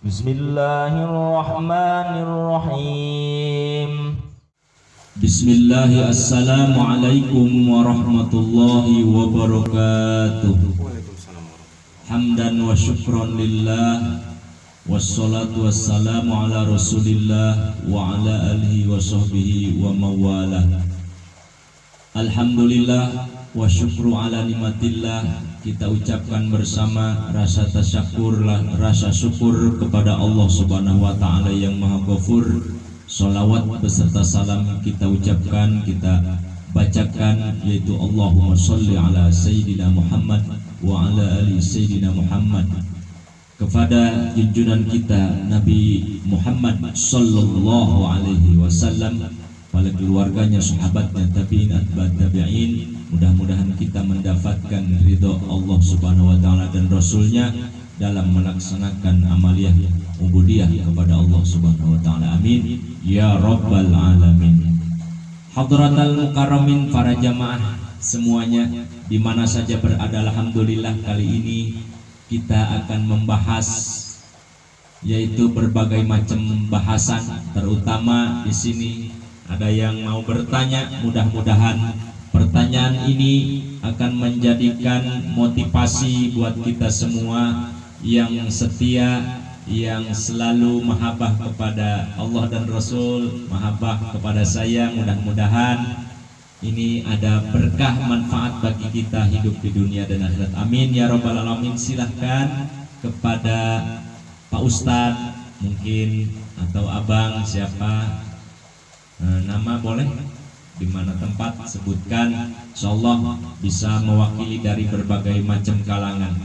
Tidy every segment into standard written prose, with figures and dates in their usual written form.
Bismillahirrahmanirrahim. Bismillah, assalamualaikum warahmatullahi wabarakatuh. Hamdan wa syukran lillah, wassalatu wassalamu ala rasulillah wa ala alihi wa sahbihi wa mawalah. Alhamdulillah wa syukru ala nikmatillah. Kita ucapkan bersama rasa tasyakurlah, rasa syukur kepada Allah Subhanahu wa taala yang Maha Ghafur. Salawat beserta salam kita ucapkan, kita bacakan, yaitu Allahumma sholli ala Sayyidina Muhammad wa ala ali Sayyidina Muhammad, kepada junjungan kita Nabi Muhammad sallallahu alaihi wasallam, pada keluarganya, sahabatnya, tabi'in, atba' tabi'in. Mudah-mudahan kita mendapatkan ridho Allah Subhanahu wa taala dan Rasulnya dalam melaksanakan amaliyah ubudiyah kepada Allah Subhanahu wa taala. Amin ya rabbal alamin. Hadratal mukarramin, para jamaah semuanya di mana saja berada, alhamdulillah kali ini kita akan membahas yaitu berbagai macam bahasan, terutama di sini ada yang mau bertanya. Mudah-mudahan pertanyaan ini akan menjadikan motivasi buat kita semua yang setia, yang selalu mahabbah kepada Allah dan Rasul, mahabbah kepada saya. Mudah-mudahan ini ada berkah manfaat bagi kita hidup di dunia dan akhirat. Amin ya rabbal alamin. Silahkan kepada Pak Ustadz mungkin, atau Abang, siapa, nama boleh, di mana tempat sebutkan, insyaallah bisa mewakili dari berbagai macam kalangan.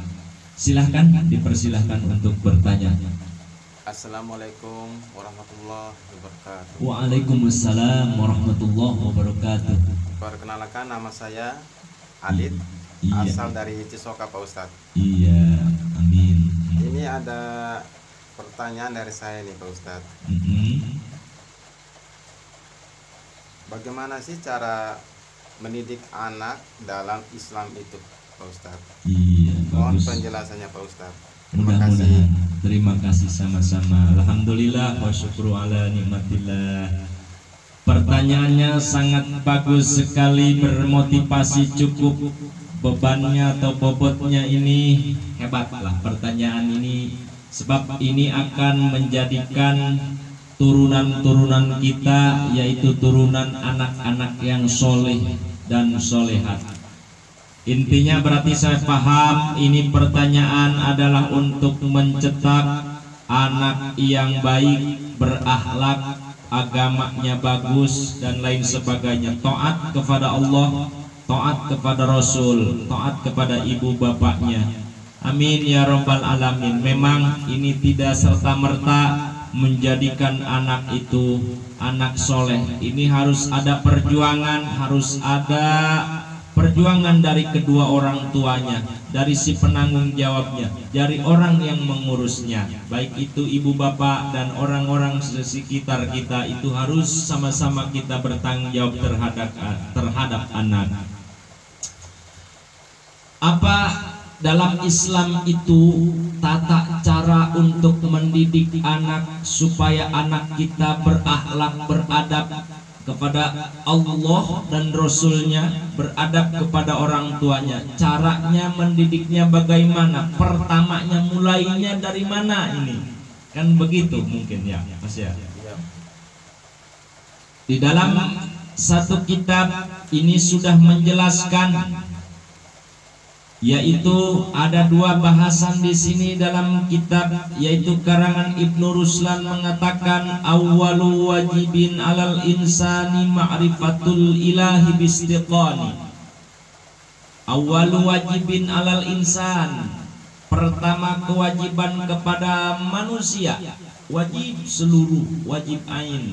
Silahkan, dipersilahkan untuk bertanya. Assalamualaikum warahmatullahi wabarakatuh. Waalaikumsalam warahmatullahi wabarakatuh. Perkenalkan, nama saya Alid, Iya. asal dari Cisoka, Pak Ustadz. Iya, amin. Ini ada pertanyaan dari saya nih, Pak Ustadz. Bagaimana sih cara mendidik anak dalam Islam itu, Pak Ustadz? Iya, Mohon bagus. penjelasannya, Pak Ustadz. Terima kasih. Mudah-mudahan. Terima kasih sama-sama. Alhamdulillah wa syukru ala nikmatillah. Pertanyaannya sangat bagus sekali, bermotivasi, cukup bebannya atau bobotnya ini hebatlah pertanyaan ini, sebab ini akan menjadikan turunan-turunan kita, yaitu turunan anak-anak yang soleh dan solehat. Intinya berarti saya paham ini pertanyaan adalah untuk mencetak anak yang baik, berakhlak, agamanya bagus dan lain sebagainya, taat kepada Allah, taat kepada Rasul, taat kepada ibu bapaknya. Amin ya rabbal alamin. Memang ini tidak serta-merta menjadikan anak itu anak soleh. Ini harus ada perjuangan, harus ada perjuangan dari kedua orang tuanya, dari si penanggung jawabnya, dari orang yang mengurusnya, baik itu ibu bapak dan orang-orang sekitar kita. Itu harus sama-sama kita bertanggung jawab terhadap anak. Apa dalam Islam itu tata cara untuk mendidik anak supaya anak kita berakhlak, beradab kepada Allah dan Rasulnya, beradab kepada orang tuanya? Caranya mendidiknya bagaimana? Pertamanya mulainya dari mana ini? Kan begitu mungkin ya Mas ya. Di dalam satu kitab ini sudah menjelaskan, yaitu ada dua bahasan di sini dalam kitab, yaitu karangan Ibnu Ruslan mengatakan awwalu wajibin alal insani ma'rifatul ilahi bistiqani. Awwalu wajibin alal insan, pertama kewajiban kepada manusia, wajib seluruh, wajib ain,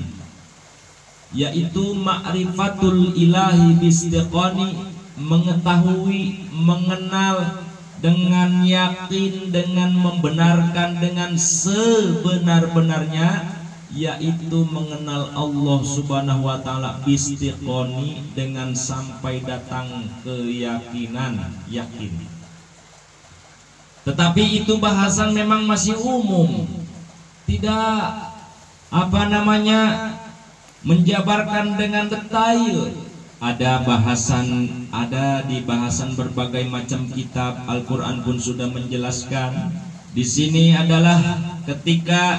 yaitu ma'rifatul ilahi bistiqani, mengetahui, mengenal dengan yakin, dengan membenarkan dengan sebenar-benarnya, yaitu mengenal Allah Subhanahu wa taala bistiqoni, dengan sampai datang keyakinan, yakin. Tetapi itu bahasan memang masih umum. tidak menjabarkan dengan detail. Ada di bahasan berbagai macam kitab. Al-Quran pun sudah menjelaskan. Di sini adalah ketika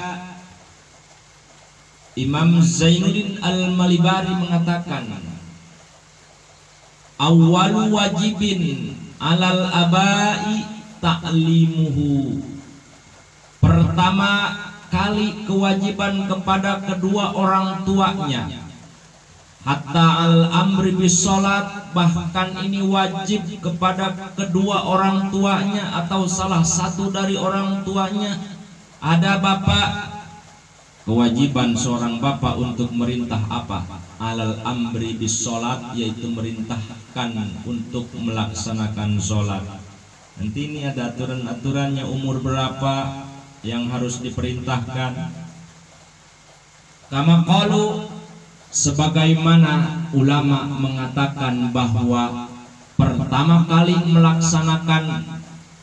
Imam Zainuddin Al-Malibari mengatakan, awwalu wajibin alal abai ta'limuhu. Pertama kali kewajiban kepada kedua orang tuanya, hatta al-amri bis sholat, bahkan ini wajib kepada kedua orang tuanya atau salah satu dari orang tuanya. Ada bapak, kewajiban seorang bapak untuk merintah apa? Alal amri bis sholat, yaitu merintahkan untuk melaksanakan sholat. Nanti ini ada aturan-aturannya, umur berapa yang harus diperintahkan. Kama qalu, sebagaimana ulama mengatakan bahwa pertama kali melaksanakan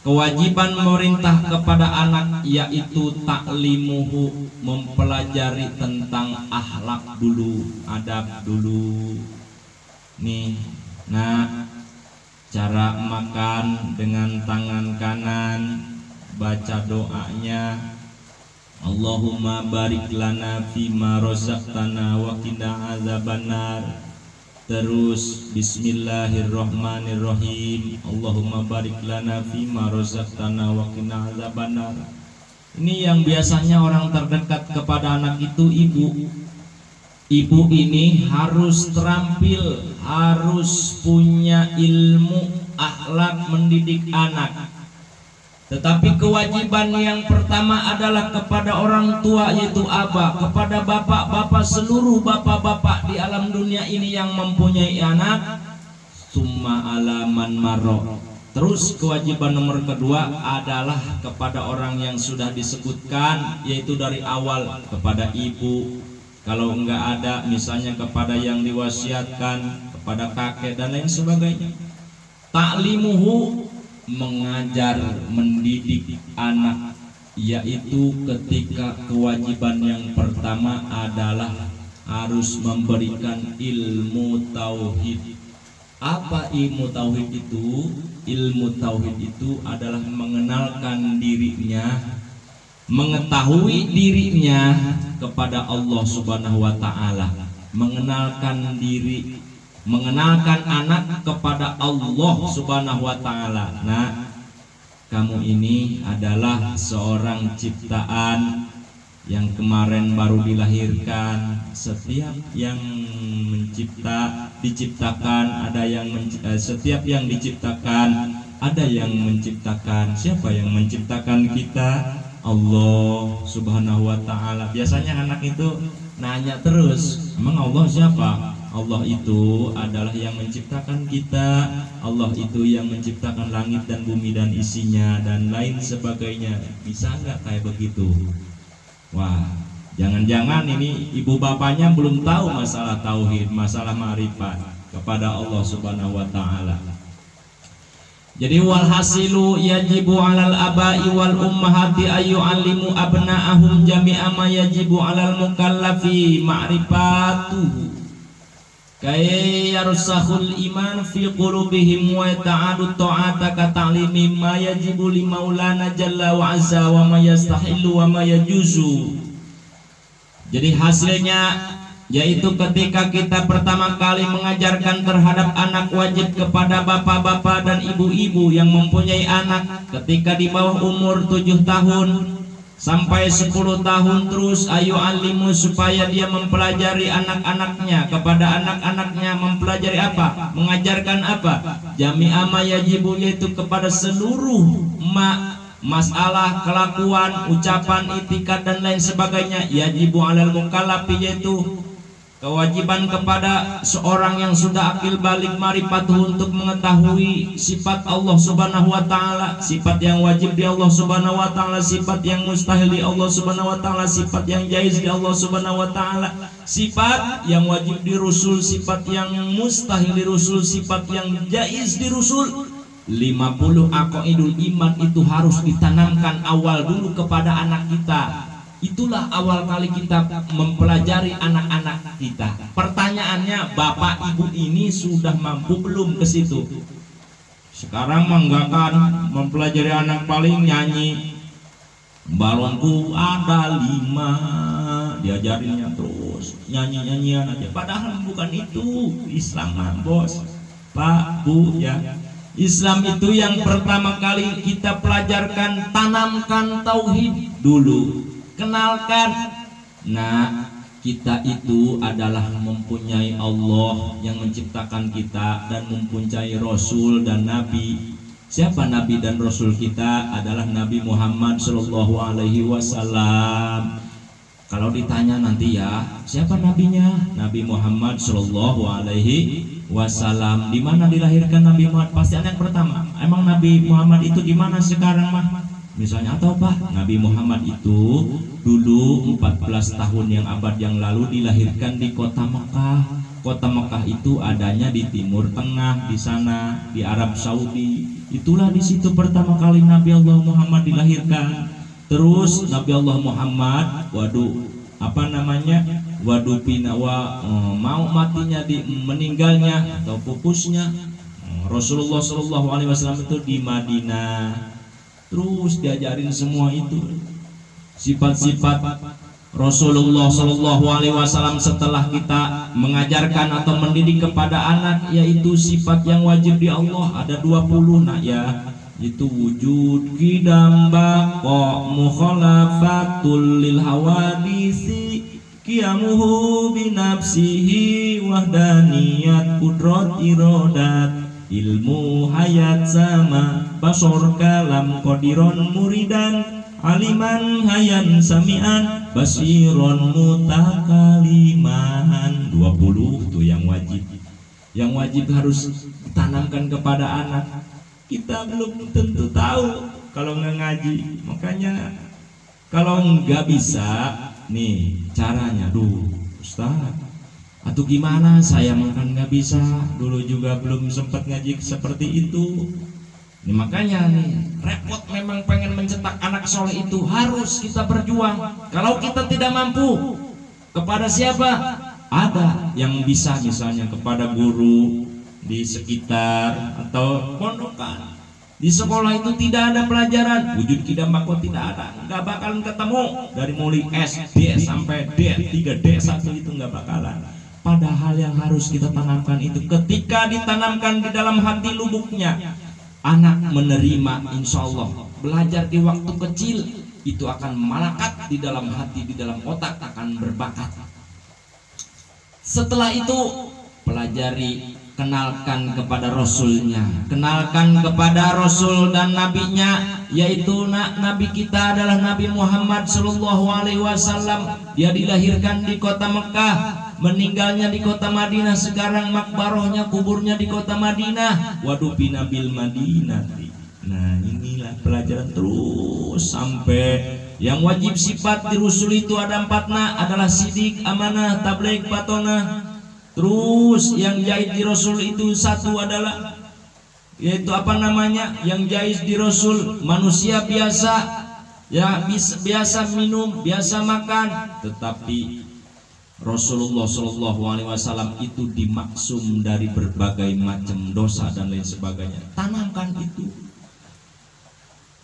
kewajiban memerintah kepada anak yaitu taklimuhu, mempelajari tentang akhlak dulu, adab dulu. Nih, nah, cara makan dengan tangan kanan, baca doanya, Allahumma barik lana fima rozaqtana wa qina azabannar. Terus bismillahirrahmanirrahim, Allahumma barik lana fima rozaqtana wa qina azabannar. Ini yang biasanya orang terdekat kepada anak itu ibu. Ibu ini harus terampil, harus punya ilmu akhlak mendidik anak. Tetapi kewajiban yang pertama adalah kepada orang tua, yaitu aba, kepada bapak-bapak, seluruh bapak-bapak di alam dunia ini yang mempunyai anak. Summa alaman maro. Terus kewajiban nomor kedua adalah kepada orang yang sudah disebutkan, yaitu dari awal kepada ibu. Kalau enggak ada, misalnya kepada yang diwasiatkan, kepada kakek dan lain sebagainya. Ta'limuhu, mengajar, mendidik anak, yaitu ketika kewajiban yang pertama adalah harus memberikan ilmu tauhid. Apa ilmu tauhid itu? Ilmu tauhid itu adalah mengenalkan dirinya, mengetahui dirinya kepada Allah Subhanahu wa Ta'ala, mengenalkan diri, mengenalkan anak kepada Allah Subhanahu wa Ta'ala. Nah, kamu ini adalah seorang ciptaan yang kemarin baru dilahirkan. Setiap yang diciptakan ada yang setiap yang diciptakan ada yang menciptakan. Siapa yang menciptakan kita? Allah Subhanahu wa Ta'ala. Biasanya anak itu nanya terus, emang Allah siapa? Allah itu adalah yang menciptakan kita. Allah itu yang menciptakan langit dan bumi dan isinya dan lain sebagainya. Bisa nggak kayak begitu? Wah, jangan-jangan ini ibu bapaknya belum tahu masalah tauhid, masalah ma'rifat kepada Allah Subhanahu wa Ta'ala. Jadi walhasilu yajibu alal abai wal ummahati ayu alimu abna'ahum jami'a ma yajibu alal mukallafi ma'rifatuhu kay yarsahul iman fi qulubihim wa ta'adu ta'ata ka ta'limi ma yajibu li maulana jalla wa azza wa ma yastahillu wa ma yajuzu. Jadi hasilnya yaitu ketika kita pertama kali mengajarkan terhadap anak, wajib kepada bapak-bapak dan ibu-ibu yang mempunyai anak ketika di bawah umur 7 tahun sampai 10 tahun, terus ayu alimu, supaya dia mempelajari anak-anaknya, kepada anak-anaknya mempelajari apa? Mengajarkan apa? Jami'a ma yajibu, yaitu kepada seluruh masalah, kelakuan, ucapan, itikat dan lain sebagainya. Yajibu alal mukallafi, yaitu kewajiban kepada seorang yang sudah akil balik marifat untuk mengetahui sifat Allah Subhanahu wa Ta'ala, sifat yang wajib di Allah Subhanahu wa Ta'ala, sifat yang mustahil di Allah Subhanahu wa Ta'ala, sifat yang jaiz di Allah Subhanahu wa Ta'ala, sifat yang wajib di Rasul, sifat yang mustahil di Rasul, sifat yang jaiz di Rasul. 50 aqaidul iman itu harus ditanamkan awal dulu kepada anak kita. Itulah awal kali kita mempelajari anak-anak kita. Pertanyaannya, bapak ibu ini sudah mampu belum ke situ? Sekarang enggak kan, mempelajari anak paling nyanyi. Balonku ada 5, diajarinnya terus nyanyi-nyanyian aja. Padahal bukan itu Islam, bos, Pak, Bu, ya. Islam itu yang pertama kali kita pelajarkan, tanamkan tauhid dulu, kenalkan. Nah, kita itu adalah mempunyai Allah yang menciptakan kita dan mempunyai Rasul dan Nabi. Siapa Nabi dan Rasul kita? Adalah Nabi Muhammad Shallallahu Alaihi Wasallam. Kalau ditanya nanti ya, siapa nabinya? Nabi Muhammad Shallallahu Alaihi Wasallam. Di mana dilahirkan Nabi Muhammad? Pasti ada yang pertama. Emang Nabi Muhammad itu di mana sekarang mah? Misalnya atau Pak, Nabi Muhammad itu dulu 14 tahun yang abad yang lalu dilahirkan di kota Mekah. Kota Mekah itu adanya di Timur Tengah, di sana di Arab Saudi. Itulah di situ pertama kali Nabi Allah Muhammad dilahirkan. Terus Nabi Allah Muhammad, mau matinya meninggalnya atau pupusnya Rasulullah Shallallahu Alaihi Wasallam itu di Madinah. Terus diajarin semua itu sifat-sifat Rasulullah Shallallahu Alaihi Wasallam. Setelah kita mengajarkan atau mendidik kepada anak, yaitu sifat yang wajib di Allah ada 20 nak ya, itu wujud, qidam, baqa, mukhalafatul lil hawadisi, qiyamuhu binafsihi, wahdaniyat, qudrat, iradat, ilmu, hayat, sama, basor, kalam, qadiron, muridan, aliman, hayan, sami'an, basiron, mutakaliman. 20 tuh yang wajib. Yang wajib harus ditanamkan kepada anak. Kita belum tentu tahu kalau nggak ngaji. Makanya kalau nggak bisa nih caranya, Ustaz, atau gimana, saya makan nggak bisa, dulu juga belum sempat ngaji seperti itu. Nih, makanya nih repot memang pengen mencetak anak soleh itu harus kita berjuang. Kalau kita tidak mampu, kepada siapa? Ada yang bisa, misalnya kepada guru di sekitar atau pondokan. Di sekolah itu tidak ada pelajaran wujud, qidam, baqa, tidak ada, nggak bakalan ketemu dari mulai SD sampai D3 D1 itu nggak bakalan. Padahal yang harus kita tanamkan itu ketika ditanamkan di dalam hati lubuknya, anak menerima, insya Allah belajar di waktu kecil itu akan malakat di dalam hati, di dalam otak akan berbakat. Setelah itu pelajari, kenalkan kepada Rasulnya, kenalkan kepada Rasul dan Nabinya, yaitu Nabi kita adalah Nabi Muhammad Shallallahu Alaihi Wasallam. Dia dilahirkan di kota Mekah, meninggalnya di kota Madinah. Sekarang makbarohnya, kuburnya di kota Madinah. Wadupina bil Madinati. Nah, inilah pelajaran terus sampai yang wajib sifat di Rasul itu ada 4 adalah sidik, amanah, tabligh, patonah. Terus yang jahit di Rasul itu 1 adalah yaitu yang jahit di Rasul manusia biasa ya, biasa minum, biasa makan, tetapi Rasulullah Shallallahu Alaihi Wasallam itu dimaksum dari berbagai macam dosa dan lain sebagainya. Tanamkan itu.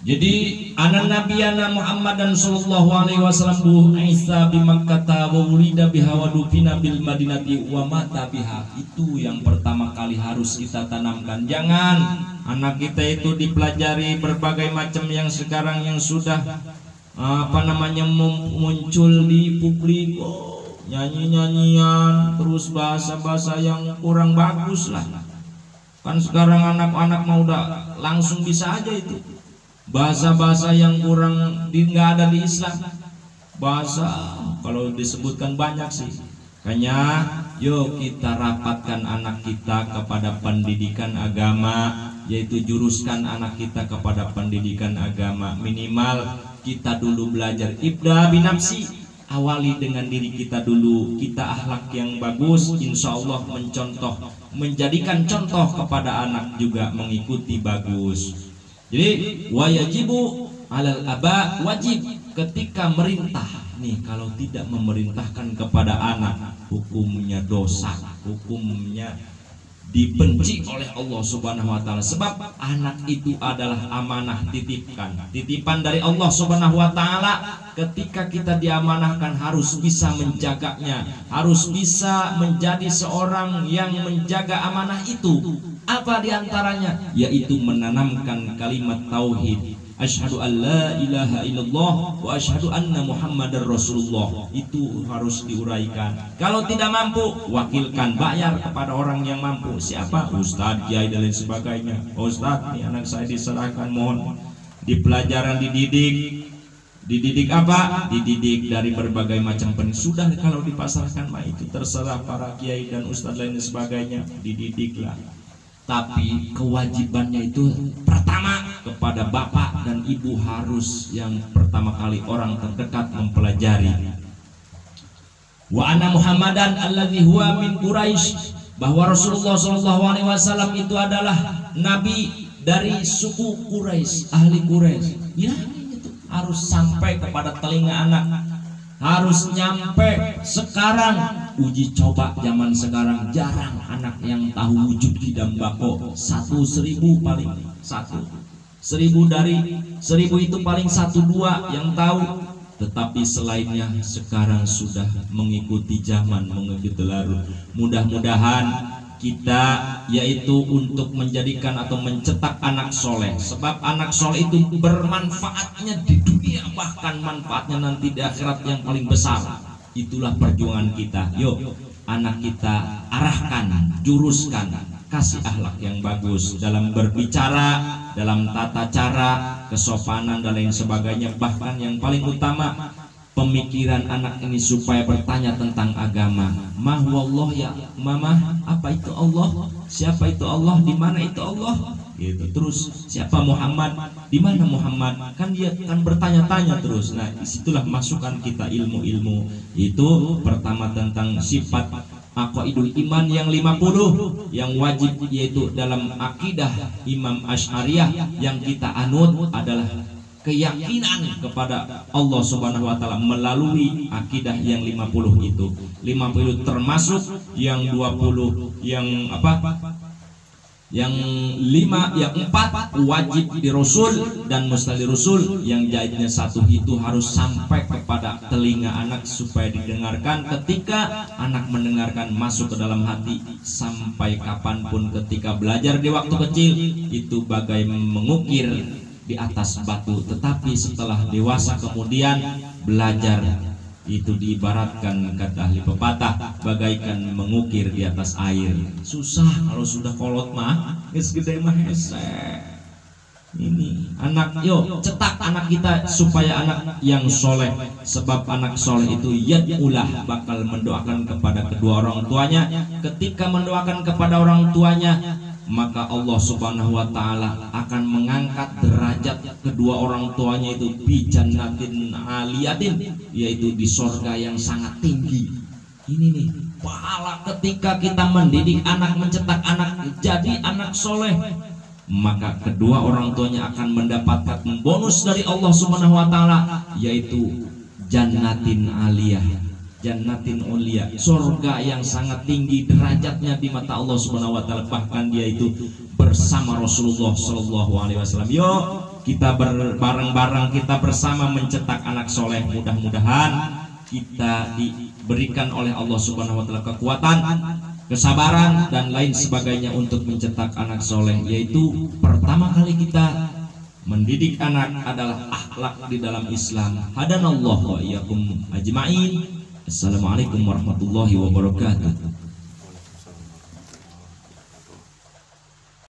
Jadi anak Nabi Muhammad dan Shallallahu Alaihi Wasallam bu Isa bi Makkah wa wulida biha wa dufina bil Madinati wa mata biha. Itu yang pertama kali harus kita tanamkan. Jangan anak kita itu dipelajari berbagai macam yang sekarang yang sudah muncul di publik, nyanyi-nyanyian, terus bahasa-bahasa yang kurang bagus lah. Kan sekarang anak-anak mau udah langsung bisa aja itu. Bahasa-bahasa yang kurang nggak ada di Islam. Bahasa kalau disebutkan banyak sih. Makanya yuk kita rapatkan anak kita kepada pendidikan agama, yaitu juruskan anak kita kepada pendidikan agama. Minimal kita dulu belajar ibda binafsi, awali dengan diri kita dulu. Kita akhlak yang bagus, insya Allah menjadikan contoh kepada anak juga mengikuti bagus. Jadi wajibu alal aba, wajib ketika merintah nih, kalau tidak memerintahkan kepada anak, hukumnya dosa, hukumnya dibenci oleh Allah Subhanahu wa taala. Sebab anak itu adalah amanah titipan dari Allah Subhanahu wa taala. Ketika kita diamanahkan harus bisa menjaganya, harus bisa menjadi seorang yang menjaga amanah itu. Apa diantaranya? Yaitu menanamkan kalimat tauhid, asyhadu an la ilaha illallah wa asyhadu anna muhammadar rasulullah. Itu harus diuraikan. Kalau tidak mampu, wakilkan, bayar kepada orang yang mampu. Siapa? Ustadz, kiai dan lain sebagainya. Ustadz, ini anak saya diserahkan, mohon di pelajaran dididik apa? Dididik dari berbagai macam sudah. Kalau dipasarkan mah itu terserah para kiai dan ustadz lain dan sebagainya, dididiklah. Tapi kewajibannya itu pertama kepada bapak dan ibu, harus yang pertama kali orang terdekat mempelajari. Wa anna Muhammadan alladzi huwa min Quraisy, bahwa Rasulullah SAW itu adalah nabi dari suku Quraisy, ahli Quraisy. Ya, itu harus sampai kepada telinga anak, harus nyampe. Sekarang uji coba zaman sekarang, jarang anak yang tahu wujud hidam bako. 1.000 paling 1.000 dari 1.000 itu paling 1-2 yang tahu. Tetapi selainnya sekarang sudah mengikuti zaman, mengikuti larut. Mudah-mudahan kita yaitu untuk menjadikan atau mencetak anak soleh. Sebab anak soleh itu bermanfaatnya di dunia, bahkan manfaatnya nanti di akhirat yang paling besar. Itulah perjuangan kita. Yuk anak kita arahkan, juruskan, kasih akhlak yang bagus dalam berbicara, dalam tata cara, kesopanan dan lain sebagainya. Bahkan yang paling utama, pemikiran anak ini supaya bertanya tentang agama. Mahwallah, ya mama, apa itu Allah? Siapa itu Allah? Di mana itu Allah? Gitu. Terus siapa Muhammad? Di mana Muhammad? Kan dia kan bertanya-tanya terus. Nah, disitulah masukan kita ilmu-ilmu itu. Pertama tentang sifat aqaidul iman yang 50 yang wajib, yaitu dalam akidah Imam Asy'ariyah yang kita anut adalah keyakinan kepada Allah Subhanahu wa taala melalui akidah yang 50 itu. 50 termasuk yang 20 yang apa? Yang 5, yang 4 wajib di Rasul dan mustahil Rasul. Yang jadinya 1 itu harus sampai kepada telinga anak supaya didengarkan. Ketika anak mendengarkan, masuk ke dalam hati. Sampai kapanpun ketika belajar di waktu kecil itu bagai mengukir di atas batu, tetapi setelah dewasa kemudian belajar itu diibaratkan, kata ahli pepatah, bagaikan mengukir di atas air. Susah kalau sudah kolot mah, gede mah hese. Ini anak, yuk cetak anak kita supaya anak yang soleh. Sebab anak soleh itu yad'ulah, bakal mendoakan kepada kedua orang tuanya. Ketika mendoakan kepada orang tuanya, maka Allah Subhanahu wa taala akan mengangkat derajat kedua orang tuanya itu bi jannatin aliyatin, yaitu di sorga yang sangat tinggi. Ini nih pahala ketika kita mendidik anak, mencetak anak jadi anak soleh, maka kedua orang tuanya akan mendapatkan bonus dari Allah Subhanahu wa taala, yaitu jannatin aliyah, jannatin ulia, surga yang sangat tinggi derajatnya di mata Allah Subhanahu wa taala. Bahkan dia itu bersama Rasulullah sallallahu alaihi wasallam. Yuk kita bareng-bareng, kita bersama mencetak anak soleh. Mudah-mudahan kita diberikan oleh Allah Subhanahu wa taala kekuatan, kesabaran dan lain sebagainya untuk mencetak anak soleh. Yaitu pertama kali kita mendidik anak adalah akhlak di dalam Islam. Hadanallahu wa iyyakum ajma'in. Assalamualaikum warahmatullahi wabarakatuh.